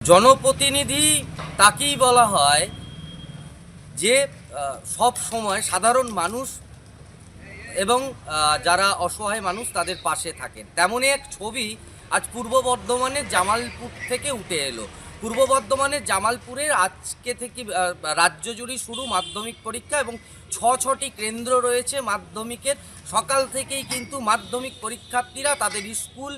জনপ্রতিনিধি তাকেই বলা হয় যে সব সময় সাধারণ মানুষ এবং যারা অসহায় মানুষ তাদের পাশে থাকেন। তেমনই এক ছবি আজ পূর্ব বর্ধমানের জামালপুর থেকে উঠে এলো। পূর্ব বর্ধমানের জামালপুরের আজকে থেকে রাজ্য জুড়ে শুরু মাধ্যমিক পরীক্ষা এবং ছটি কেন্দ্র রয়েছে মাধ্যমিকের। সকাল থেকেই কিন্তু মাধ্যমিক পরীক্ষার্থীরা তাদের স্কুল,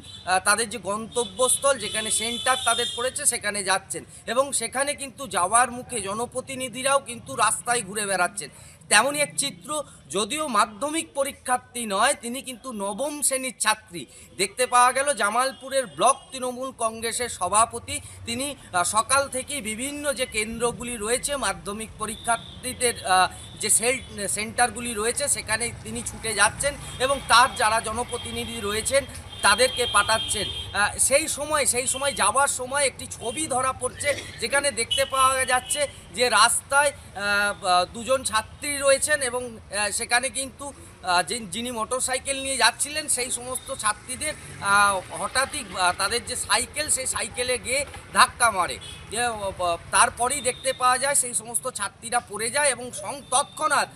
তাদের যে গন্তব্যস্থল যেখানে সেন্টার তাদের পড়েছে সেখানে যাচ্ছেন এবং সেখানে কিন্তু যাওয়ার মুখে জনপ্রতিনিধিরাও কিন্তু রাস্তায় ঘুরে বেড়াচ্ছেন। তেমনই এক চিত্র, যদিও মাধ্যমিক পরীক্ষার্থী নয়, তিনি কিন্তু নবম শ্রেণীর ছাত্রী। দেখতে পাওয়া গেল জামালপুরের ব্লক তৃণমূল কংগ্রেসের সভাপতি, তিনি সকাল থেকেই বিভিন্ন যে কেন্দ্রগুলি রয়েছে মাধ্যমিক পরীক্ষার্থীদের যে সেন্টারগুলি রয়েছে সেখানে তিনি ছুটে যাচ্ছেন এবং তার যারা জনপ্রতিনিধি রয়েছেন তাদেরকে পাঠাচ্ছেন। সেই সময় যাওয়ার সময় একটি ছবি ধরা পড়ছে, যেখানে দেখতে পাওয়া যাচ্ছে যে রাস্তায় দুজন ছাত্রী রয়েছেন এবং সেখানে কিন্তু যিনি মোটরসাইকেল নিয়ে যাচ্ছিলেন সেই সমস্ত ছাত্রীদের হঠাৎই তাদের যে সাইকেল সেই সাইকেলে গিয়ে ধাক্কা মারে। তারপরেই দেখতে পাওয়া যায় সেই সমস্ত ছাত্রীরা পড়ে যায় এবং তৎক্ষণাৎ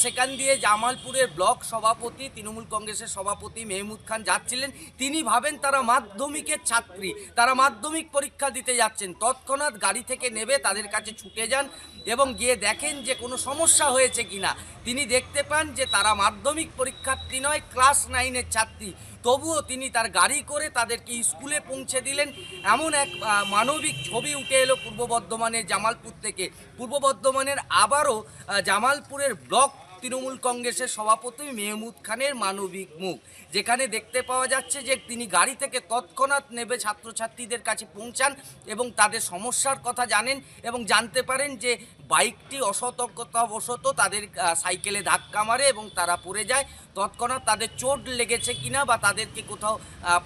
সেখান দিয়ে জামালপুরের ব্লক সভাপতি, তৃণমূল কংগ্রেসের সভাপতি মেহমুদ খান যাচ্ছিলেন। তিনি ভাবেন তারা মাধ্যমিকের ছাত্রী, তারা মাধ্যমিক পরীক্ষা দিতে যাচ্ছেন। তৎক্ষণাৎ গাড়ি থেকে নেমে তাদের কাছে ছুটে যান এবং গিয়ে দেখেন যে কোনো সমস্যা হয়েছে কিনা। তিনি দেখতে পান যে তারা মাধ্যমিক পরীক্ষার্থী নয়, ক্লাস 9-এর ছাত্রী। তবুও তিনি তার গাড়ি করে তাদেরকে স্কুলে পৌঁছে দিলেন। এমন এক মানবিক ছবি উঠে এলো পূর্ব বর্ধমানের জামালপুর থেকে। পূর্ব বর্ধমানের আবারও জামালপুরের ব্লক তৃণমূল কংগ্রেসের সভাপতি মেহমুদ খানের মানবিক মুখ, যেখানে দেখতে পাওয়া যাচ্ছে যে তিনি গাড়ি থেকে তৎক্ষণাৎ নেবে ছাত্রছাত্রীদের কাছে পৌঁছান এবং তাদের সমস্যার কথা জানেন এবং জানতে পারেন যে বাইকটি অসতর্কতাবশত তাদের সাইকেলে ধাক্কা মারে এবং তারা পড়ে যায়। তৎক্ষণাৎ তাদের চোট লেগেছে কিনা বা তাদেরকে কোথাও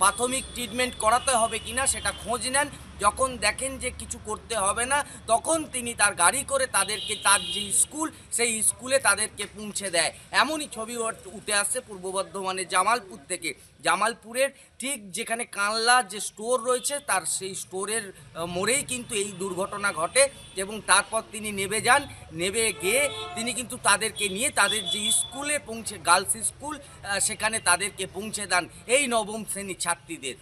প্রাথমিক ট্রিটমেন্ট করাতে হবে কিনা সেটা খোঁজ নেন। যখন দেখেন যে কিছু করতে হবে না, তখন তিনি তার গাড়ি করে তাদেরকে তার যে স্কুল সেই স্কুলে তাদেরকে পৌঁছে দেয়। এমনই ছবি উঠে আসছে পূর্ব বর্ধমানের জামালপুর থেকে। জামালপুরের ঠিক যেখানে কানলা যে স্টোর রয়েছে তার সেই স্টোরের মোড়েই কিন্তু এই দুর্ঘটনা ঘটে এবং তারপর তিনি নেমে যান। নেমে গিয়ে তিনি কিন্তু তাদেরকে নিয়ে তাদের যে স্কুলে পৌঁছে, গার্লস স্কুল, সেখানে তাদেরকে পৌঁছে দেন এই নবম শ্রেণীর ছাত্রীদের।